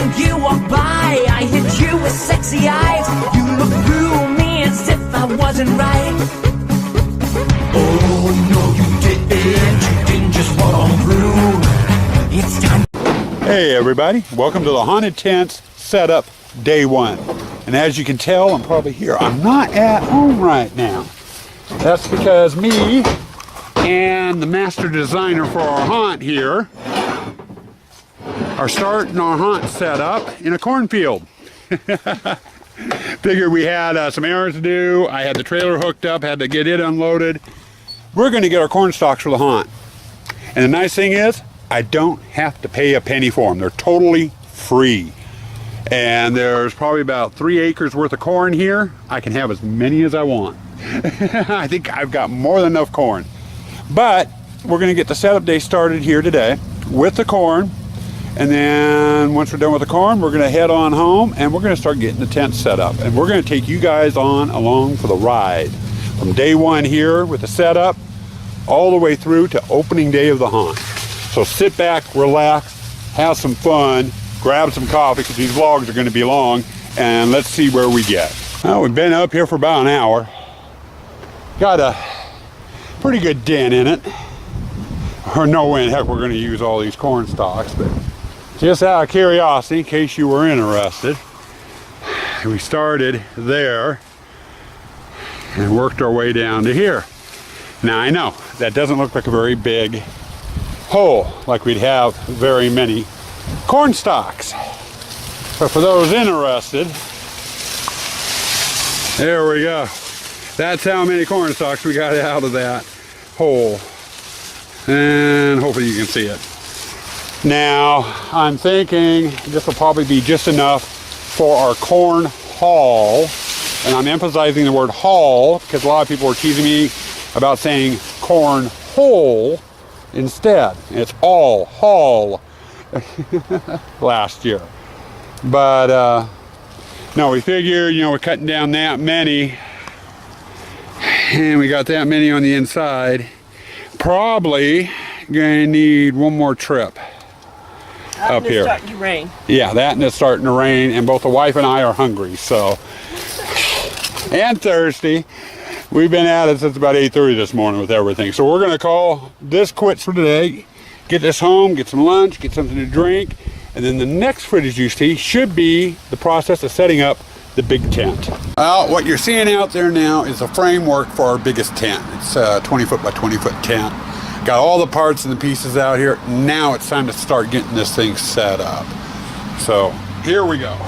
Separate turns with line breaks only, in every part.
and you walk by, I hit you with sexy eyes. You look through me as if I wasn't right. Oh no, you didn't just walk on through. It's time.
Hey everybody, welcome to the Haunted Tents Setup Day 1. And as you can tell, I'm probably here. I'm not at home right now. That's because me and the master designer for our haunt here are starting our haunt setup in a cornfield. Figured we had some errands to do. I had the trailer hooked up, had to get it unloaded. We're going to get our corn stalks for the haunt. And the nice thing is, I don't have to pay a penny for them. They're totally free. And there's probably about 3 acres worth of corn here. I can have as many as I want. I think I've got more than enough corn. But we're going to get the setup day started here today with the corn. And then once we're done with the corn, we're going to head on home and we're going to start getting the tent set up. And we're going to take you guys on along for the ride. From day 1 here with the setup all the way through to opening day of the haunt. So sit back, relax, have some fun, grab some coffee because these vlogs are going to be long, and let's see where we get. Well, we've been up here for about an hour. Got a pretty good den in it. Or no way in heck we're going to use all these corn stalks, but just out of curiosity, in case you were interested, we started there and worked our way down to here. Now I know that doesn't look like a very big hole, like we'd have very many corn stalks. But for those interested, there we go. That's how many corn stalks we got out of that hole. And hopefully you can see it. Now, I'm thinking this will probably be just enough for our corn haul. And I'm emphasizing the word haul because a lot of people are teasing me about saying corn hole instead. It's all haul last year. But no, we figured, we're cutting down that many. And we got that many on the inside. Probably gonna need one more trip up here. It's starting to rain. Yeah, that and it's starting to rain, and both the wife and I are hungry, so. And thirsty. We've been at it since about 8:30 this morning with everything. So we're gonna call this quits for today. Get this home, get some lunch, get something to drink, and then the next footage you see should be the process of setting up the big tent. Well, what you're seeing out there now is a framework for our biggest tent. It's a 20 foot by 20 foot tent. Got all the parts and the pieces out here. Now it's time to start getting this thing set up. So here we go.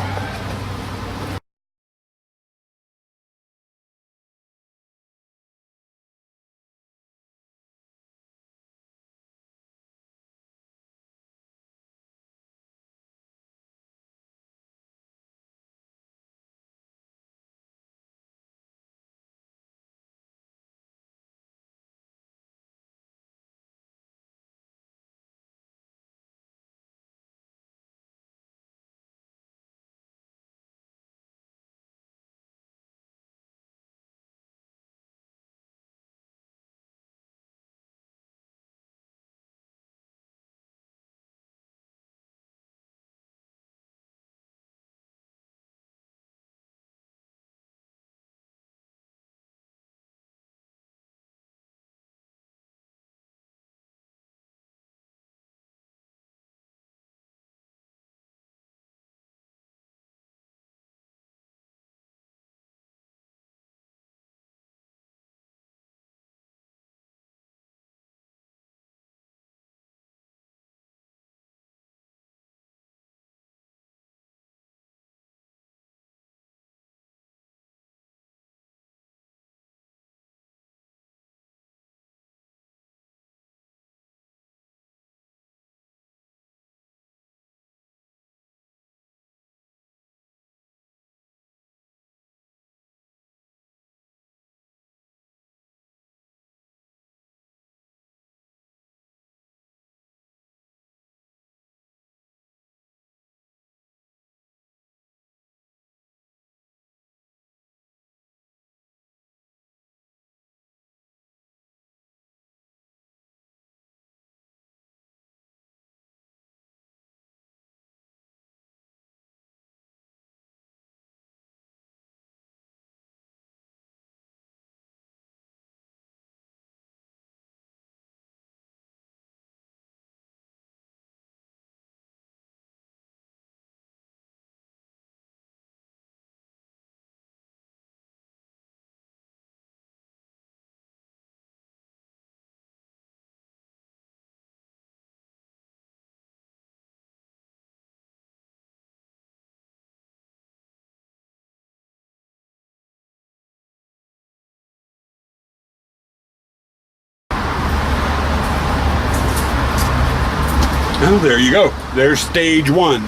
Well, there you go. There's stage one.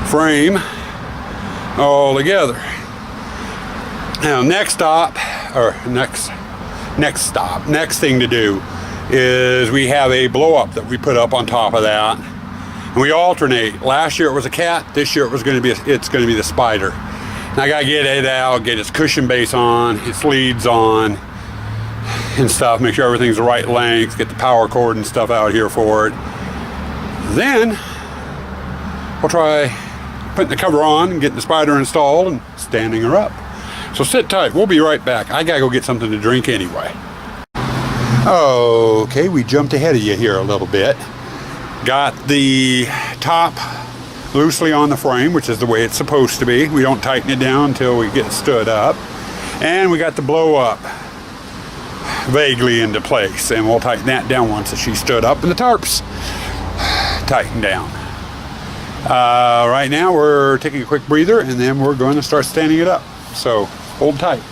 Frame all together. Now next thing to do is we have a blow up that we put up on top of that, and we alternate. Last year it was a cat, this year it's going to be the spider. And I gotta get it out, get its cushion base on, its leads on and stuff, make sure everything's the right length, get the power cord and stuff out here for it. Then we'll try putting the cover on and getting the spider installed and standing her up. So sit tight, we'll be right back. I gotta go get something to drink anyway. Okay, we jumped ahead of you here a little bit. Got the top loosely on the frame, which is the way it's supposed to be. We don't tighten it down until we get stood up. And we got the blow up vaguely into place, and we'll tighten that down once she's stood up and the tarps tighten down. Right now we're taking a quick breather, and then we're going to start standing it up. So hold tight.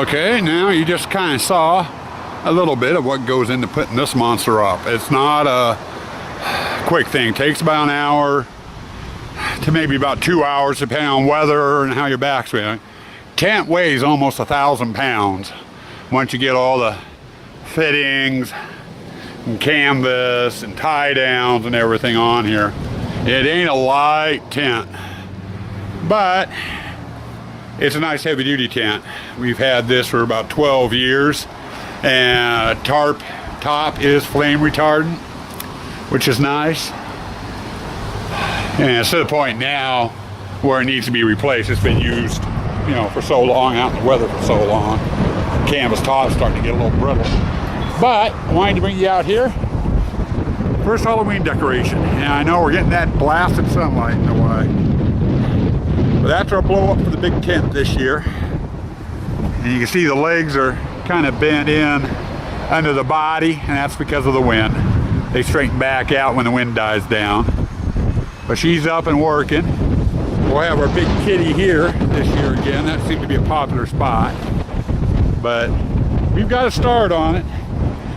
Okay, now you just kind of saw a little bit of what goes into putting this monster up. It's not a quick thing. It takes about an hour to maybe about 2 hours, depending on weather and how your back's feeling. Tent weighs almost 1,000 pounds once you get all the fittings and canvas and tie downs and everything on here. It ain't a light tent, but it's a nice heavy duty tent. We've had this for about 12 years, and tarp top is flame retardant, which is nice. And it's to the point now where it needs to be replaced. It's been used, you know, for so long, out in the weather for so long. Canvas top's starting to get a little brittle. But I wanted to bring you out here. First Halloween decoration. And I know we're getting that blasted sunlight in the way. But that's our blow up for the big tent this year. And you can see the legs are kind of bent in under the body, and that's because of the wind. They straighten back out when the wind dies down. But she's up and working. We'll have our big kitty here this year again. That seemed to be a popular spot. But we've got a start on it.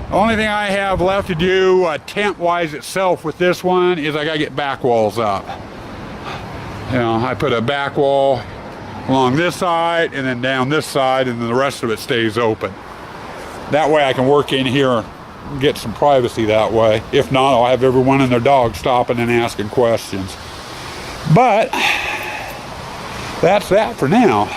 The only thing I have left to do tent-wise itself with this one is I gotta get back walls up. You know, I put a back wall along this side and then down this side, and then the rest of it stays open. That way I can work in here and get some privacy that way. If not, I'll have everyone and their dog stopping and asking questions. But that's that for now.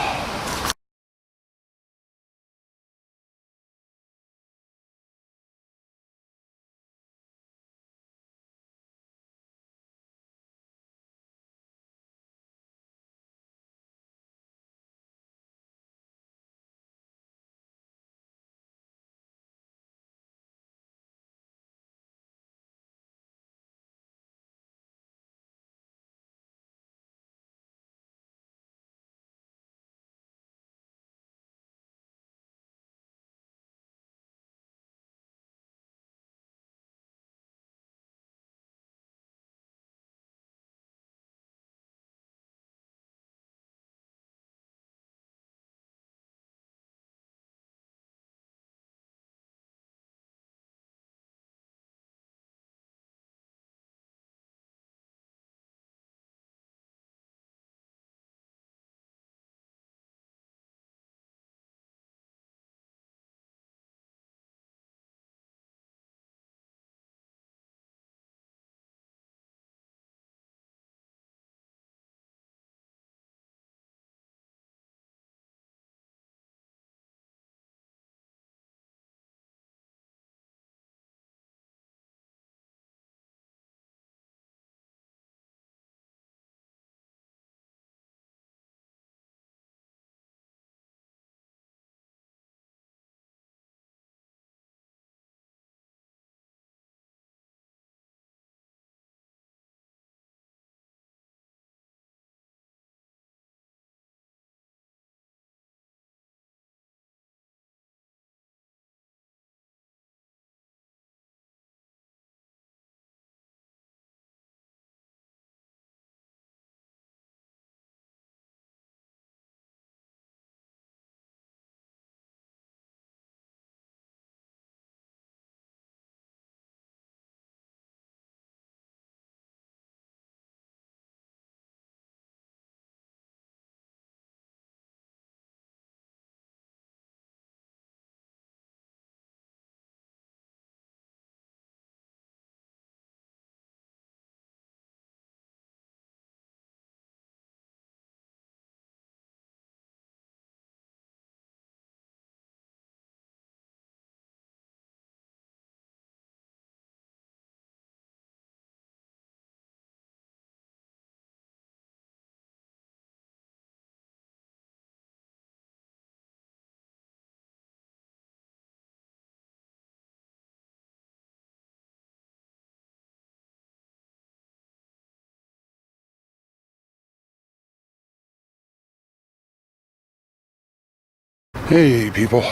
Hey people,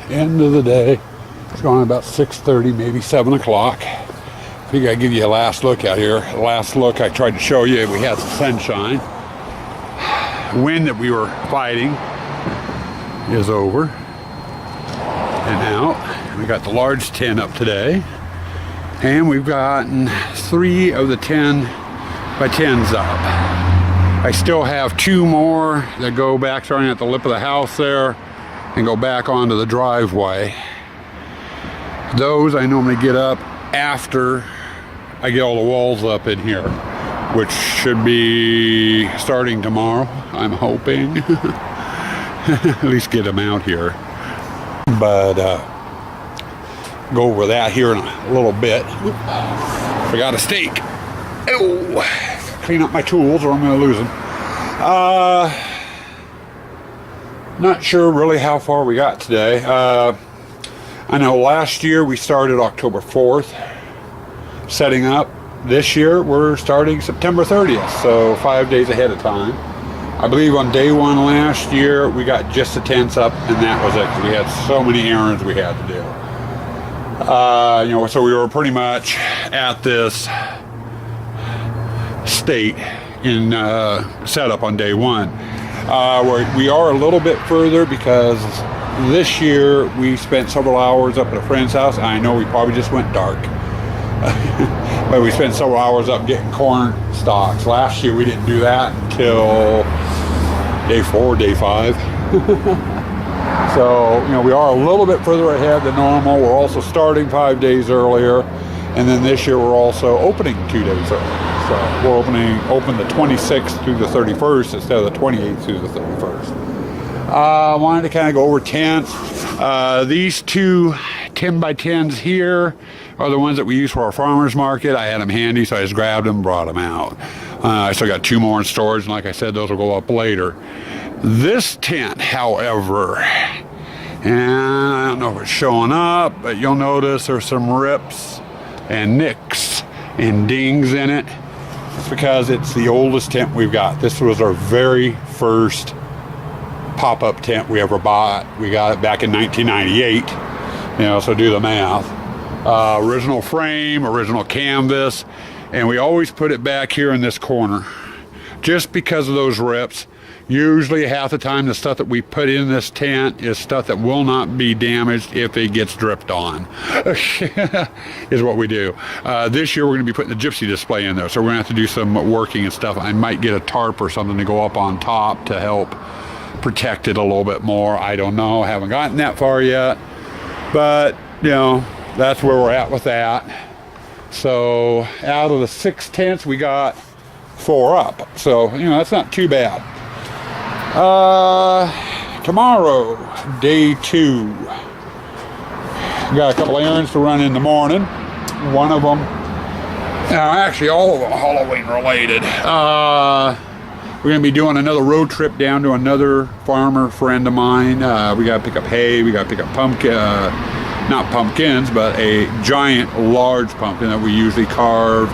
end of the day. It's gone about 6:30, maybe 7 o'clock. I think I'd give you a last look out here. Last look I tried to show you, we had some sunshine. Wind that we were fighting is over. and out. We got the large 10 up today, and we've gotten 3 of the 10 by 10s up. I still have 2 more that go back starting at the lip of the house there and go back onto the driveway. Those I normally get up after I get all the walls up in here, which should be starting tomorrow, I'm hoping. At least get them out here. But go over that here in a little bit. Forgot a stake. Oh, clean up my tools or I'm going to lose them. Not sure really how far we got today. I know last year we started October 4th setting up. This year we're starting September 30th, so 5 days ahead of time. I believe on day 1 last year we got just the tents up, and that was it, because we had so many errands we had to do. So we were pretty much at this state in setup on day 1. We are a little bit further because this year we spent several hours up at a friend's house. I know we probably just went dark. But we spent several hours up getting corn stalks. Last year we didn't do that until day 4, day 5. So, we are a little bit further ahead than normal. We're also starting 5 days earlier. And then this year we're also opening 2 days earlier. So we're open the 26th through the 31st instead of the 28th through the 31st. I wanted to kind of go over tents. These 2 10 by 10s here are the ones that we use for our farmers market. I had them handy, so I just grabbed them, brought them out. I still got 2 more in storage, and like I said, those will go up later. This tent, however, and I don't know if it's showing up, but you'll notice there's some rips and nicks and dings in it. It's because it's the oldest tent we've got. This was our very first pop-up tent we ever bought. We got it back in 1998, so do the math. Original frame, original canvas, and we always put it back here in this corner just because of those rips. Usually half the time the stuff that we put in this tent is stuff that will not be damaged if it gets dripped on, is what we do. This year we're going to be putting the gypsy display in there, so we're going to have to do some working and stuff. I might get a tarp or something to go up on top to help protect it a little bit more. I don't know, haven't gotten that far yet, but that's where we're at with that. So out of the 6 tents we got 4 up, so that's not too bad. Tomorrow, day 2, got a couple errands to run in the morning. One of them, actually all of them Halloween related. We're going to be doing another road trip down to another farmer friend of mine. We got to pick up hay, we got to pick up not pumpkins, but a giant, large pumpkin that we usually carve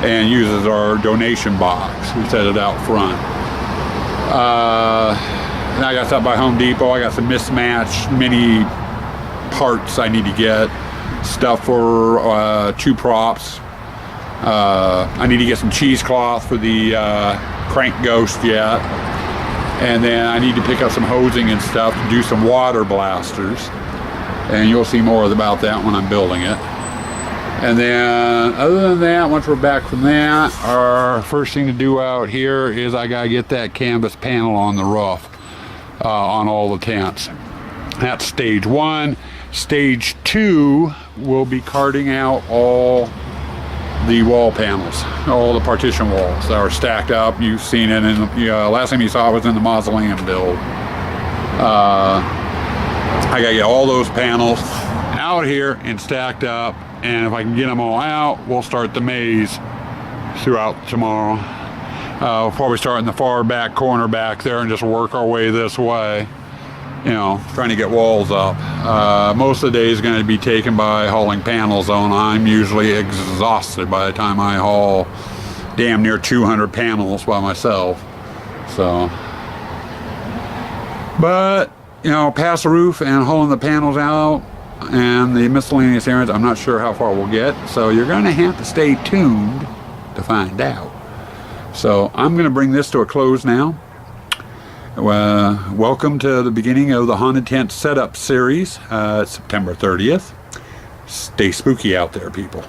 and use as our donation box. We set it out front. And I got stuff by Home Depot. I got some mismatched mini parts I need to get. Stuff for 2 props. I need to get some cheesecloth for the crank ghost yet. And then I need to pick up some hosing and stuff to do some water blasters. And you'll see more about that when I'm building it. And then, other than that, once we're back from that, our first thing to do out here is I gotta get that canvas panel on the roof on all the tents. That's stage 1. Stage 2 will be carting out all the wall panels, all the partition walls that are stacked up. You've seen it, and last time you saw it was in the mausoleum build. I gotta get all those panels out here and stacked up, and if I can get them all out, we'll start the maze throughout tomorrow. We'll probably start in the far back corner back there and just work our way this way, trying to get walls up. Most of the day is going to be taken by hauling panels on. I'm usually exhausted by the time I haul damn near 200 panels by myself. So, but past the roof and hauling the panels out and the miscellaneous errands, I'm not sure how far we'll get, so you're going to have to stay tuned to find out. So I'm going to bring this to a close now, Welcome to the beginning of the Haunted Tent Setup Series, September 30th. Stay spooky out there, people.